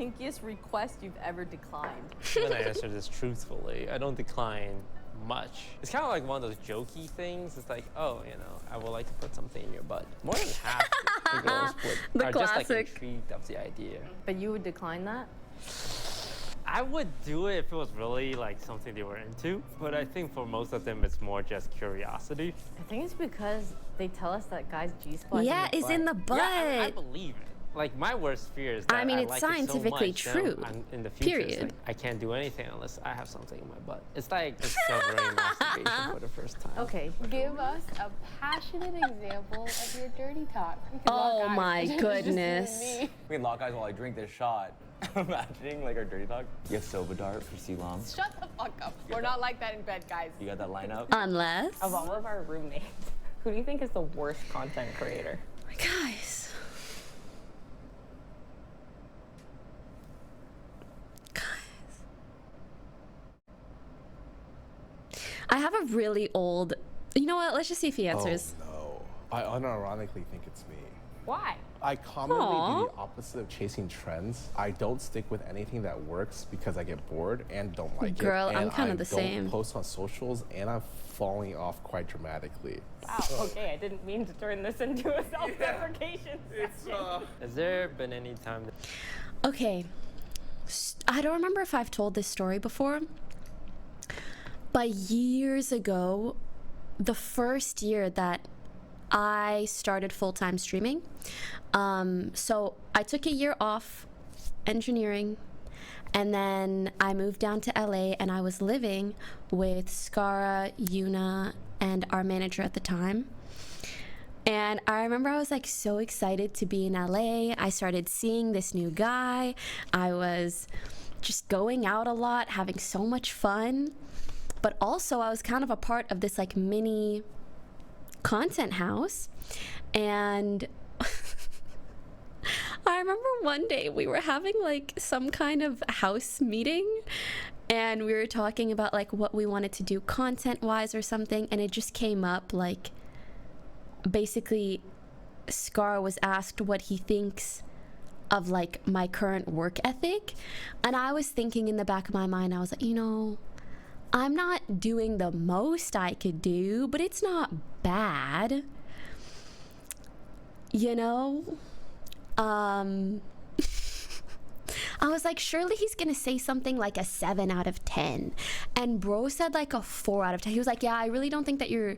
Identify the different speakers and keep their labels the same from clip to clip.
Speaker 1: kinkiest request you've ever declined?
Speaker 2: I'm gonna answer this truthfully. I don't decline much. It's kind of like one of those jokey things. It's like, oh, you know, I would like to put something in your butt. More than half the girls are just like intrigued of the idea.
Speaker 1: But you would decline that?
Speaker 2: I would do it if it was really like something they were into, but I think for most of them it's more just curiosity.
Speaker 1: I think it's because they tell us that guys' G-spot
Speaker 3: is in the butt.
Speaker 2: Yeah, I believe it. Like my worst fear is that
Speaker 3: I mean, it's
Speaker 2: like
Speaker 3: scientifically
Speaker 2: it so
Speaker 3: true.
Speaker 2: much, in the future,
Speaker 3: Period.
Speaker 2: it's like, I can't do anything unless I have something in my butt. It's like discovering masturbation for the first time.
Speaker 1: Okay.
Speaker 4: Give us a passionate example of your dirty talk.
Speaker 3: Oh my goodness.
Speaker 5: We can lock eyes while I drink this shot. Imagining like our dirty talk. You have soba dart for Silam.
Speaker 4: Shut the fuck up. We're not like that in bed, guys.
Speaker 5: You got that lineup?
Speaker 3: Unless.
Speaker 1: Of all of our roommates, who do you think is the worst content creator?
Speaker 3: Guys. I have a really old. You know what? Let's just see if he answers.
Speaker 6: Oh, no. I unironically think it's me.
Speaker 4: Why?
Speaker 6: I commonly do the opposite of chasing trends. I don't stick with anything that works because I get bored and don't like
Speaker 3: Girl,
Speaker 6: it.
Speaker 3: I'm kind of the
Speaker 6: I
Speaker 3: same.
Speaker 6: don't post on socials and I'm falling off quite dramatically.
Speaker 1: Wow, okay, I didn't mean to turn this into a self-deprecation session.
Speaker 2: Has there been any time that
Speaker 3: Okay. I don't remember if I've told this story before, but years ago, the first year that I started full-time streaming, so I took a year off engineering, and then I moved down to LA, and I was living with Skara, Yuna, and our manager at the time. And I remember I was like so excited to be in LA. I started seeing this new guy. I was just going out a lot, having so much fun. But also I was kind of a part of this like mini content house. And I remember one day we were having like some kind of house meeting, and we were talking about like what we wanted to do content wise or something, and it just came up like basically Scar was asked what he thinks of like my current work ethic, and I was thinking in the back of my mind, I was like, you know, I'm not doing the most I could do, but it's not bad, you know. I was like, surely he's gonna say something like a 7 out of 10, and bro said like a 4 out of 10. He was like, yeah, I really don't think that you're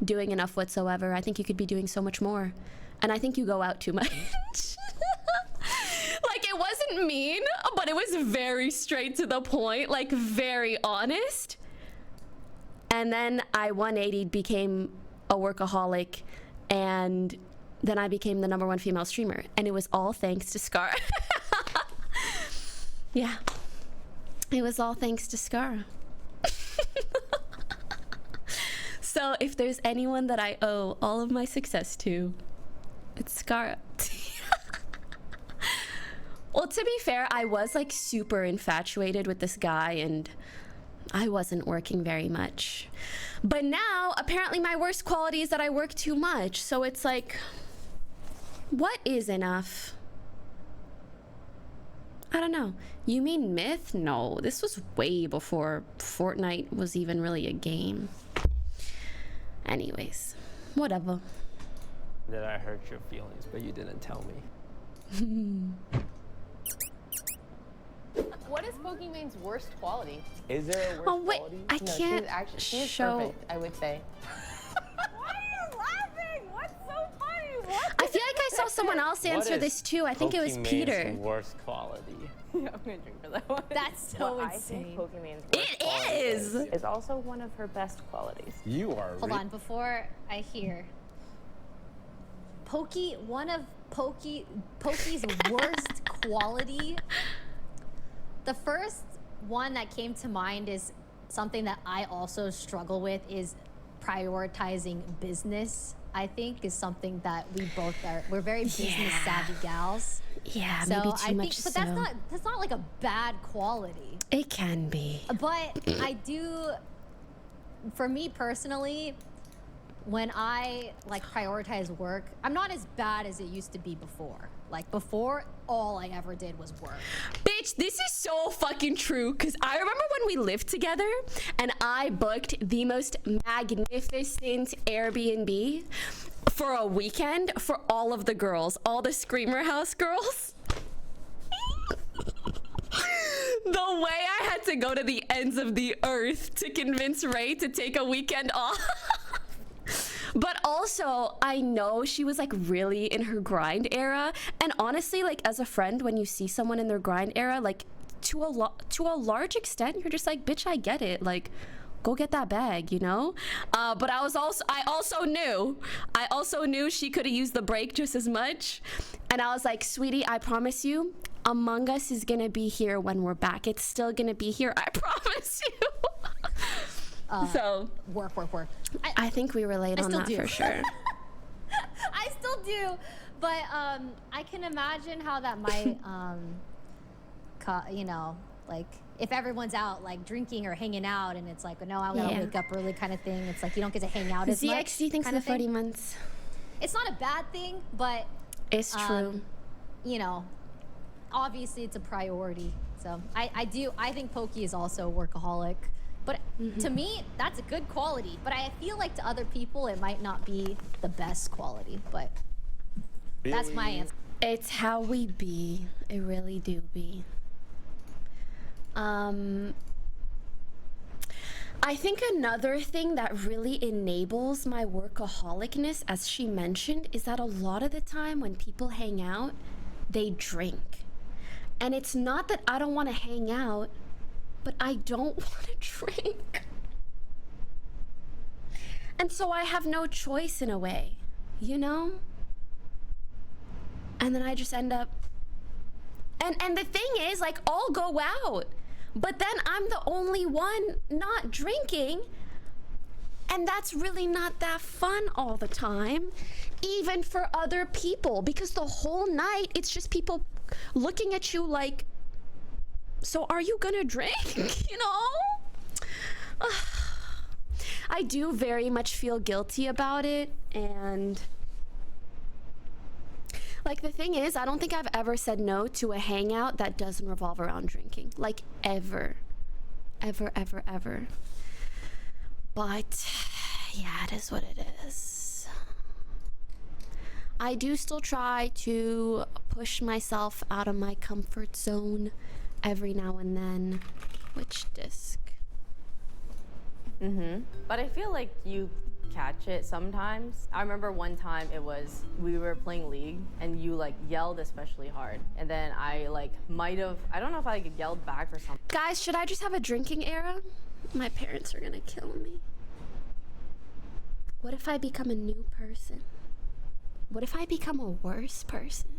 Speaker 3: doing enough whatsoever. I think you could be doing so much more, and I think you go out too much. Like, it wasn't mean, but it was very straight to the point, like very honest. And then I 180'd, became a workaholic, and then I became the #1 female streamer, and it was all thanks to Scar. Yeah, it was all thanks to Scar. So if there's anyone that I owe all of my success to, it's Scar. Well, to be fair, I was like super infatuated with this guy, and I wasn't working very much. But now, apparently my worst quality is that I work too much. So it's like, what is enough? I don't know. You mean myth? No, this was way before Fortnite was even really a game. Anyways, whatever.
Speaker 2: that I hurt your feelings, but you didn't tell me?
Speaker 4: What is Pokimane's worst quality?
Speaker 5: Is there a worst
Speaker 3: Oh wait,
Speaker 5: quality?
Speaker 3: I
Speaker 4: No,
Speaker 3: can't
Speaker 4: she is
Speaker 3: show.
Speaker 4: perfect, I would say.
Speaker 1: Why are you laughing? What's so funny? What?
Speaker 3: I feel like I saw someone else answer
Speaker 2: What is
Speaker 3: this too. I think it was
Speaker 2: Pokimane's
Speaker 3: Peter.
Speaker 2: worst quality.
Speaker 1: I'm gonna drink for that one.
Speaker 7: That's so
Speaker 1: What
Speaker 7: insane.
Speaker 1: I think Pokimane's worst
Speaker 3: It
Speaker 1: quality
Speaker 3: is.
Speaker 1: is also one of her best qualities.
Speaker 6: You are.
Speaker 7: Hold on, before I hear. One of Poki's worst quality. The first one that came to mind is something that I also struggle with, is prioritizing business. I think is something that we both are. We're very business savvy gals.
Speaker 3: Yeah,
Speaker 7: So
Speaker 3: maybe
Speaker 7: I
Speaker 3: too
Speaker 7: think,
Speaker 3: much.
Speaker 7: but
Speaker 3: so.
Speaker 7: that's not like a bad quality.
Speaker 3: It can be.
Speaker 7: But I do, for me personally, when I like prioritize work, I'm not as bad as it used to be before. Like before, all I ever did was work.
Speaker 3: Bitch, this is so fucking true. Cause I remember when we lived together and I booked the most magnificent Airbnb for a weekend for all of the girls, all the Screamer House girls. The way I had to go to the ends of the earth to convince Ray to take a weekend off. But also, I know she was like really in her grind era. And honestly, like as a friend, when you see someone in their grind era, like to a large extent, you're just like, bitch, I get it. Like, go get that bag, you know? But I also knew she could have used the break just as much. And I was like, sweetie, I promise you, Among Us is gonna be here when we're back. It's still gonna be here, I promise you. So
Speaker 7: work.
Speaker 3: I think we relate on that for sure.
Speaker 7: I still do, but I can imagine how that might, you know, like if everyone's out like drinking or hanging out, and it's like, no, I gotta wake up early kind of thing. It's like you don't get to hang out as much.
Speaker 3: ZXD thinks the 30 months.
Speaker 7: It's not a bad thing, but
Speaker 3: It's true.
Speaker 7: You know, obviously it's a priority. So I think Pokey is also a workaholic. But to me, that's a good quality. But I feel like to other people, it might not be the best quality. But that's my answer.
Speaker 3: It's how we be. It really do be. I think another thing that really enables my workaholicness, as she mentioned, is that a lot of the time when people hang out, they drink. And it's not that I don't want to hang out, but I don't want to drink. And so I have no choice in a way, you know? And then I just end up, and the thing is, like, I'll go out, but then I'm the only one not drinking, and that's really not that fun all the time, even for other people, because the whole night, it's just people looking at you like, so are you gonna drink, you know? I do very much feel guilty about it, and like the thing is, I don't think I've ever said no to a hangout that doesn't revolve around drinking, like ever. But yeah, it is what it is. I do still try to push myself out of my comfort zone every now and then. Which disc?
Speaker 1: But I feel like you catch it sometimes. I remember one time we were playing League and you like yelled especially hard, and then I like I don't know if I like yelled back or something.
Speaker 3: Guys, should I just have a drinking era? My parents are gonna kill me. What if I become a new person? What if I become a worse person?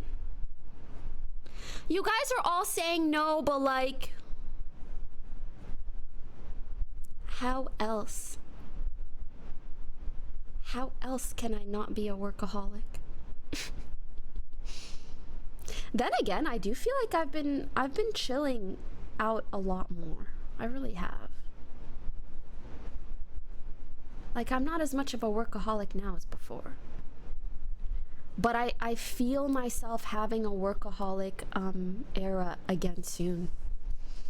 Speaker 3: You guys are all saying no, but like, how else? How else can I not be a workaholic? Then again, I do feel like I've been chilling out a lot more. I really have. Like, I'm not as much of a workaholic now as before. But I feel myself having a workaholic era again soon.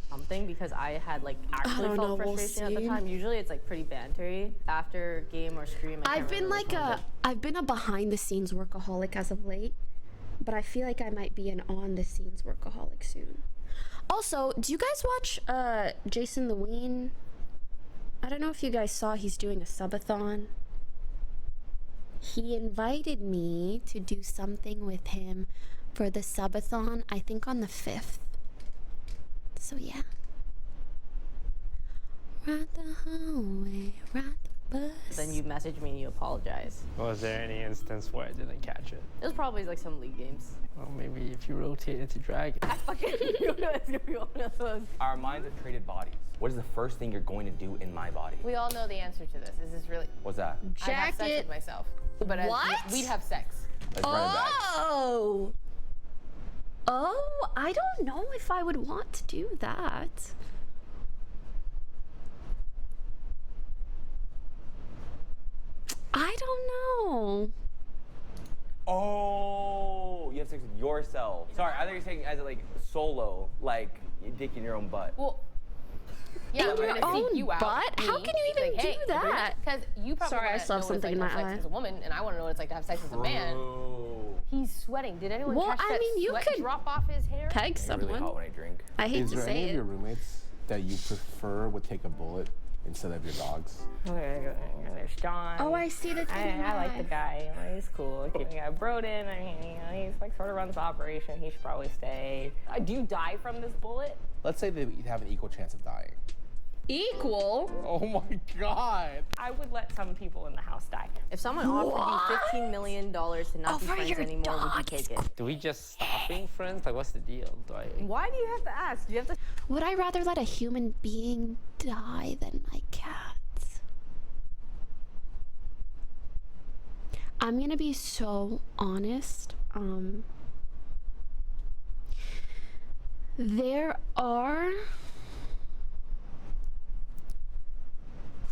Speaker 1: Something because I had like actually felt frustration at the time. Usually it's like pretty bantery after game or stream.
Speaker 3: I've been a behind the scenes workaholic as of late, but I feel like I might be an on the scenes workaholic soon. Also, do you guys watch Jason the Ween? I don't know if you guys saw, he's doing a subathon. He invited me to do something with him for the subathon, I think on the 5th. So yeah. Ride the hallway, ride the bus.
Speaker 1: Then you messaged me and you apologized.
Speaker 2: Was there any instance where I didn't catch it?
Speaker 1: It was probably like some League games.
Speaker 2: Well, maybe if you rotated to Dragon.
Speaker 1: I fucking knew it was gonna be one of those.
Speaker 5: Our minds have traded bodies. What is the first thing you're going to do in my body?
Speaker 8: We all know the answer to this. Is this really?
Speaker 5: What's that?
Speaker 8: I have sex with myself. But
Speaker 3: What?
Speaker 8: We'd have sex.
Speaker 5: Let's run it back.
Speaker 3: Oh, I don't know if I would want to do that. I don't know.
Speaker 5: Oh, you have sex with yourself. Sorry, I thought you were saying as like solo, like dicking your own butt.
Speaker 8: Well, yeah,
Speaker 3: In
Speaker 8: we're
Speaker 3: your
Speaker 8: gonna seek
Speaker 3: own
Speaker 8: you out,
Speaker 3: butt? How
Speaker 8: me,
Speaker 3: can you even
Speaker 8: like, hey,
Speaker 3: do that?
Speaker 8: Because you probably
Speaker 3: Sorry, I
Speaker 8: wanna
Speaker 3: still have
Speaker 8: know what it's
Speaker 3: something in
Speaker 8: like to
Speaker 3: my
Speaker 8: have sex
Speaker 3: eye.
Speaker 8: as a woman, and I want to know what it's like to have sex as a man.
Speaker 5: Bro.
Speaker 8: He's sweating. Did anyone
Speaker 3: Well,
Speaker 8: catch
Speaker 3: I
Speaker 8: that
Speaker 3: mean, you
Speaker 8: sweat
Speaker 3: could
Speaker 8: drop off his hair?
Speaker 3: Peg
Speaker 5: It's really
Speaker 3: someone.
Speaker 5: hot when I drink.
Speaker 3: I hate
Speaker 6: Is
Speaker 3: to
Speaker 6: there
Speaker 3: say
Speaker 6: any of
Speaker 3: it.
Speaker 6: your roommates that you prefer would take a bullet instead of your dogs?
Speaker 9: Okay, there's John.
Speaker 3: Oh, I see the thing.
Speaker 9: I like the guy. You know, he's cool. You got Broden. I mean, you know, he's like sort of runs the operation. He should probably stay. Do you die from this bullet?
Speaker 6: Let's say they have an equal chance of dying.
Speaker 3: Equal?
Speaker 6: Oh my god.
Speaker 9: I would let some people in the house die.
Speaker 1: If someone offered you $15 million to not be
Speaker 3: Over
Speaker 1: friends
Speaker 3: your
Speaker 1: anymore, would you
Speaker 3: dog.
Speaker 1: take it?
Speaker 2: Do we just stop being friends? Like, what's the deal? Do I?
Speaker 1: Why do you have to ask? You have to.
Speaker 3: Would I rather let a human being die than my cats? I'm gonna be so honest. There are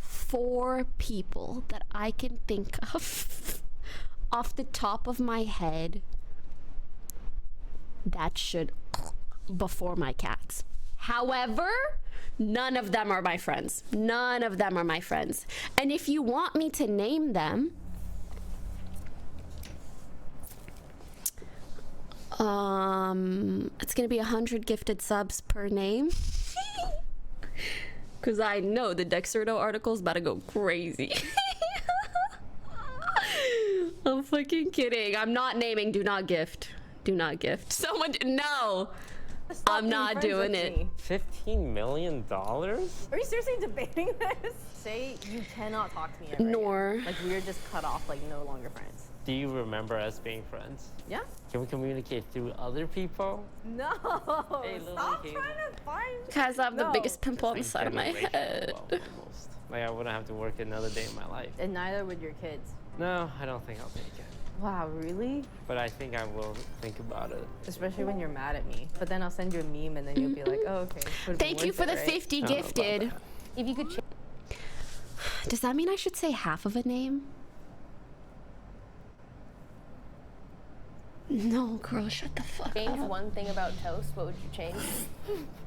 Speaker 3: 4 people that I can think of off the top of my head that should before my cats. However, none of them are my friends. None of them are my friends. And if you want me to name them, it's gonna be 100 gifted subs per name. Cause I know the Dexerto article's about to go crazy. I'm fucking kidding. I'm not naming. Do not gift. Do not gift. Someone, no.
Speaker 1: Stop
Speaker 3: I'm
Speaker 1: being
Speaker 3: not
Speaker 1: friends
Speaker 3: doing
Speaker 1: with
Speaker 3: it.
Speaker 1: me.
Speaker 2: $15 million?
Speaker 1: Are you seriously debating this? Say you cannot talk to me ever
Speaker 3: Nor.
Speaker 1: again. Like we're just cut off, like no longer friends.
Speaker 2: Do you remember us being friends?
Speaker 1: Yeah?
Speaker 2: Can we communicate through other people?
Speaker 1: No.
Speaker 2: Hey, Lily,
Speaker 1: Stop
Speaker 2: can you-
Speaker 1: trying to find.
Speaker 3: Guys, I have the
Speaker 1: No.
Speaker 3: biggest pimple on the
Speaker 2: Like
Speaker 3: side of my
Speaker 2: generational
Speaker 3: head.
Speaker 2: wealth, almost. Like, I wouldn't have to work another day in my life.
Speaker 1: And neither would your kids.
Speaker 2: No, I don't think I'll take it.
Speaker 1: Wow, really?
Speaker 2: But I think I will think about it.
Speaker 1: Especially when you're mad at me. But then I'll send you a meme and then you'll be like, oh, okay. Would've been
Speaker 3: Thank you
Speaker 1: worth
Speaker 3: for
Speaker 1: it,
Speaker 3: the
Speaker 1: right?
Speaker 3: 50
Speaker 2: I don't know about
Speaker 3: gifted.
Speaker 2: that.
Speaker 8: If you could
Speaker 3: Does that mean I should say half of a name? No, girl, shut the fuck
Speaker 8: change
Speaker 3: up.
Speaker 8: one thing about toast, what would you change?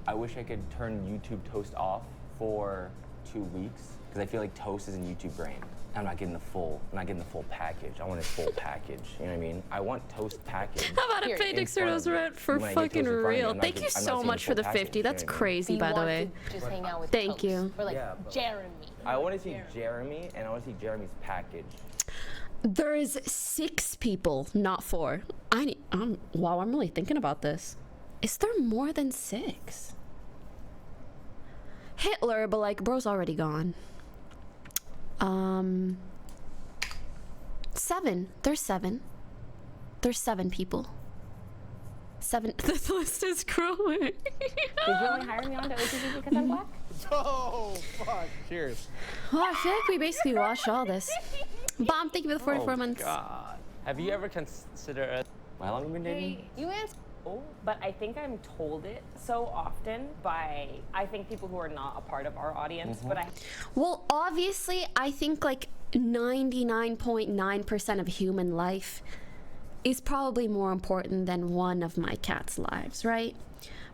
Speaker 5: I wish I could turn YouTube Toast off for 2 weeks because I feel like Toast is in YouTube brain. I'm not getting the full package. I want a full package. You know what I mean? I want Toast package.
Speaker 3: How about a
Speaker 8: Period.
Speaker 3: pay
Speaker 5: In front of
Speaker 3: Dexerto's
Speaker 5: me.
Speaker 3: rent for
Speaker 5: When I get
Speaker 3: fucking
Speaker 5: Toast in front of me,
Speaker 3: real?
Speaker 5: I'm not
Speaker 3: Thank
Speaker 5: just-
Speaker 3: you
Speaker 5: I'm not
Speaker 3: so
Speaker 5: seeing
Speaker 3: much for the
Speaker 5: full package,
Speaker 3: 50.
Speaker 5: you know
Speaker 3: That's
Speaker 5: what I mean?
Speaker 3: crazy,
Speaker 8: You
Speaker 3: by the
Speaker 8: want
Speaker 3: way.
Speaker 8: to just hang out with
Speaker 3: Thank
Speaker 8: toast.
Speaker 3: you.
Speaker 8: Or like
Speaker 5: Yeah, but-
Speaker 8: Jeremy.
Speaker 5: I want to see Jeremy and I want to see Jeremy's package.
Speaker 3: There is 6 people, not 4. Wow, I'm really thinking about this. Is there more than 6? Hitler, but like, bro's already gone. 7. There's 7. There's 7 people. 7. The list is growing.
Speaker 9: Did you only hire me onto OTV because I'm black?
Speaker 6: Oh, fuck. Cheers.
Speaker 3: Well, I feel like we basically watched all this. Bomb, thank you for the 44 months.
Speaker 2: God. Have you ever considered
Speaker 5: How long have you been dating?
Speaker 8: You answer.
Speaker 9: But I think I'm told it so often by, I think, people who are not a part of our audience. But I
Speaker 3: Well, obviously, I think like 99.9% of human life is probably more important than one of my cat's lives, right?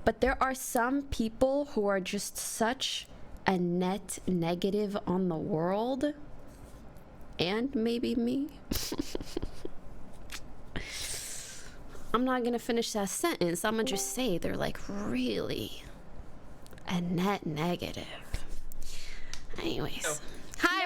Speaker 3: But there are some people who are just such a net negative on the world, and maybe me. I'm not gonna finish that sentence. I'm gonna just say they're like really a net negative. Anyways.